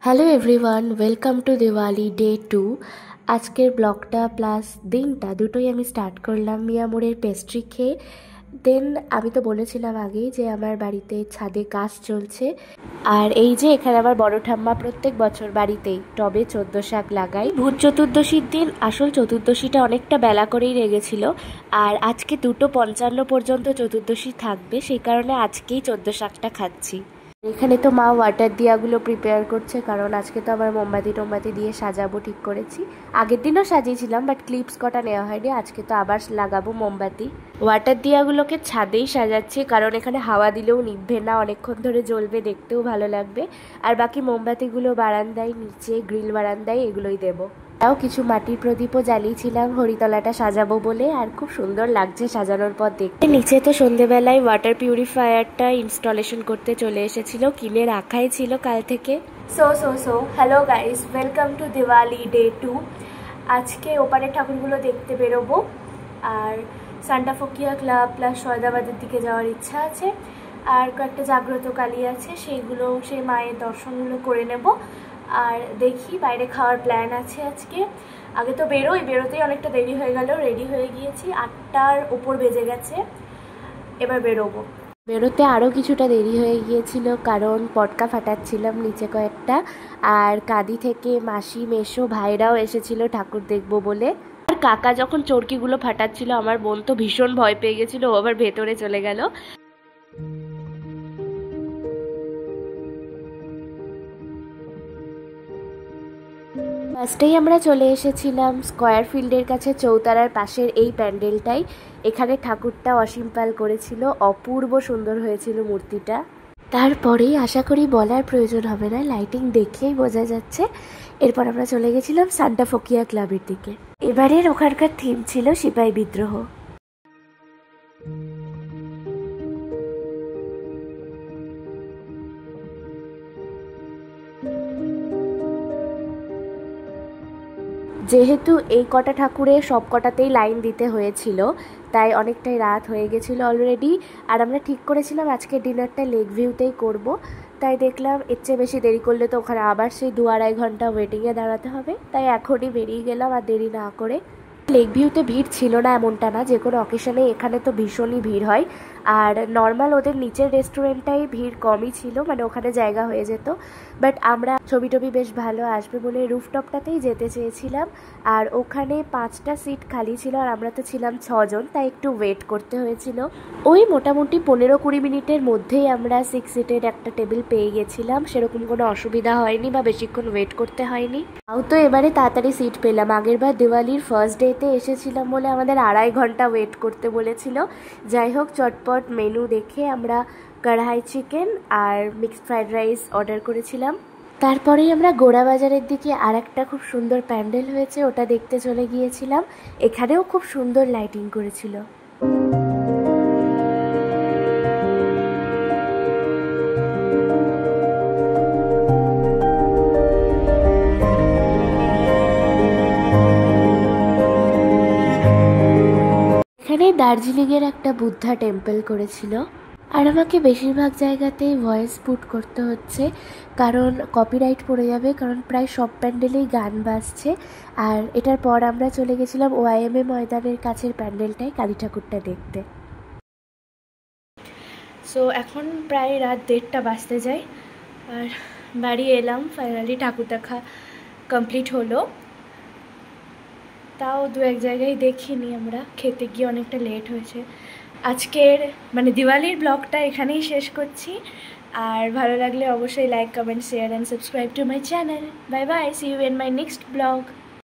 Hello everyone, welcome to Diwali day 2। আজকের ব্লগটা plus দিনটা দুটোই আমি স্টার্ট করলাম মিয়ামোরের পেস্ট্রি খেয়ে। দেন আমি তো বলেছিলাম আগেই যে আমার বাড়িতে ছাদে কাজ চলছে, আর এই যে এখানে আমার বড় ঠাম্মা প্রত্যেক বছর বাড়িতেই টবে 14 শাক লাগাই। ভূত চতুর্দশীর দিন আসল চতুর্দশীটা অনেকটা বেলা করেই লেগেছিল, আর আজকে 2:55 পর্যন্ত চতুর্দশী থাকবে, সেই কারণে আজকেই 14 শাকটা খাচ্ছি। এখানে তো মা ওয়াটার দিয়াগুলো প্রিপেয়ার করছে, কারণ আজকে তো আবার মোমবাতি দিয়ে সাজাবো ঠিক করেছি। আগের দিনও সাজিয়েছিলাম, বাট ক্লিপস কটা নেওয়া হয়নি। আজকে তো আবার লাগাবো মোমবাতি। ওয়াটার দিয়াগুলোকে ছাদেই সাজাচ্ছি, কারণ এখানে হাওয়া দিলেও নিভবে না, অনেকক্ষণ ধরে জ্বলবে, দেখতেও ভালো লাগবে। আর বাকি মোমবাতিগুলো বারান্দায়, নিচে গ্রিল বারান্দায় এগুলোই দেবো। তাও কিছু মাটির প্রদীপও জ্বালিয়েছিলাম হরিতলাটা সাজাবো বলে, আর খুব সুন্দর লাগছে সাজানোর পর দেখতে। নিচে তো সন্ধেবেলায় ওয়াটার পিউরিফায়ারটা ইনস্টলেশন করতে চলে এসেছিল, কিনে রাখাই ছিল কাল থেকে। So hello guys, welcome to Diwali day 2। আজকে ওপারের ঠাকুরগুলো দেখতে বেরোবো, আর সান্টা ফকিয়া ক্লাব প্লাস সয়দাবাদের দিকে যাওয়ার ইচ্ছা আছে। আর কয়েকটা জাগ্রত কালী আছে, সেই মায়ের দর্শনগুলো করে নেব। আর দেখি বাইরে খাওয়ার প্ল্যান আছে আজকে। আগে তো বেরোতেই অনেকটা দেরি হয়ে গেল, রেডি হয়ে গিয়েছি, 8টার উপর বেজে গেছে। এবার বেরোতে আরও কিছুটা দেরি হয়ে গিয়েছিল, কারণ পটকা ফাটাচ্ছিলাম নিচে কয়েকটা। আর কাঁদি থেকে মাসি, মেসো, ভাইরাও এসেছিল ঠাকুর দেখবো বলে। আর কাকা যখন চরকিগুলো ফাটাচ্ছিল, আমার বোন তো ভীষণ ভয় পেয়ে গেছিল, ও আবার ভেতরে চলে গেল। ফার্স্টেই আমরা চলে এসেছিলাম স্কয়ার ফিল্ডের কাছে, চৌতারার পাশের এই প্যান্ডেলটাই। এখানে ঠাকুরটা অসীম পাল করেছিল, অপূর্ব সুন্দর হয়েছিল মূর্তিটা। তারপরেই আশা করি বলার প্রয়োজন হবে না, লাইটিং দেখেই বোঝা যাচ্ছে। এরপর আমরা চলে গেছিলাম সান্টা ফকিয়া ক্লাবের দিকে। এবারের ওখানকার থিম ছিল সিপাহী বিদ্রোহ। যেহেতু এই কটা ঠাকুরের সব কটাতেই লাইন দিতে হয়েছিল, তাই অনেকটাই রাত হয়ে গেছিলো অলরেডি। আর আমরা ঠিক করেছিলাম আজকে ডিনারটা লেক ভিউতেই করব, তাই দেখলাম এর চেয়ে বেশি দেরি করলে তো ওখানে আবার সেই 2-2.5 ঘন্টা ওয়েটিংয়ে দাঁড়াতে হবে, তাই এখনই বেরিয়ে গেলাম আর দেরি না করে। লেক ভিউতে ভিড় ছিল না এমনটা না, যে কোনো অকেশনে এখানে তো ভীষণই ভিড় হয়। আর নর্মাল ওদের নিচের রেস্টুরেন্টটাই ভিড় কমই ছিল, মানে ওখানে জায়গা হয়ে যেত। বাট আমরা ছবি টবি বেশ ভালো আসবে বলে রুফটপটাতেই যেতে চেয়েছিলাম। আর ওখানে 5টা সিট খালি ছিল, আর আমরা তো ছিলাম 6 জন, তাই একটু ওয়েট করতে হয়েছিল। ওই মোটামুটি 15-20 মিনিটের মধ্যেই আমরা 6 সিটের একটা টেবিল পেয়ে গেছিলাম, সেরকম কোনো অসুবিধা হয়নি বা বেশিক্ষণ ওয়েট করতে হয়নি। তাও তো এবারে তাড়াতাড়ি সিট পেলাম। আগেরবার দিওয়ালির ফার্স্ট ডেতে এসেছিলাম বলে আমাদের 2.5 ঘন্টা ওয়েট করতে বলেছিল। যাই হোক, চটপট মেনু দেখে আমরা কড়াই চিকেন আর মিক্সড ফ্রাইড রাইস অর্ডার করেছিলাম। তারপরেই আমরা গোড়া বাজারের দিকে আর একটা খুব সুন্দর প্যান্ডেল হয়েছে, ওটা দেখতে চলে গিয়েছিলাম। এখানেও খুব সুন্দর লাইটিং করেছিল। এখানে দার্জিলিংয়ের একটা বুদ্ধা টেম্পল করেছিল। আর আমাকে বেশিরভাগ জায়গাতেই ভয়েস পুট করতে হচ্ছে, কারণ কপিরাইট পড়ে যাবে, কারণ প্রায় সব প্যান্ডেলেই গান বাজছে। আর এটার পর আমরা চলে গেছিলাম OIMA ময়দানের কাছের প্যান্ডেলটায় কালী ঠাকুরটা দেখতে। সো এখন প্রায় রাত 1:30 বাজতে যায়, আর বাড়ি এলাম। ফাইনালি ঠাকুর দেখা কমপ্লিট হলো। তাও 2-1 জায়গায় দেখিনি, আমরা খেতে গিয়ে অনেকটা লেট হয়েছে। আজকের মানে দিওয়ালির ব্লগটা এখানেই শেষ করছি। আর ভালো লাগলে অবশ্যই like, comment, share and subscribe to my channel. Bye bye, see you in my next blog.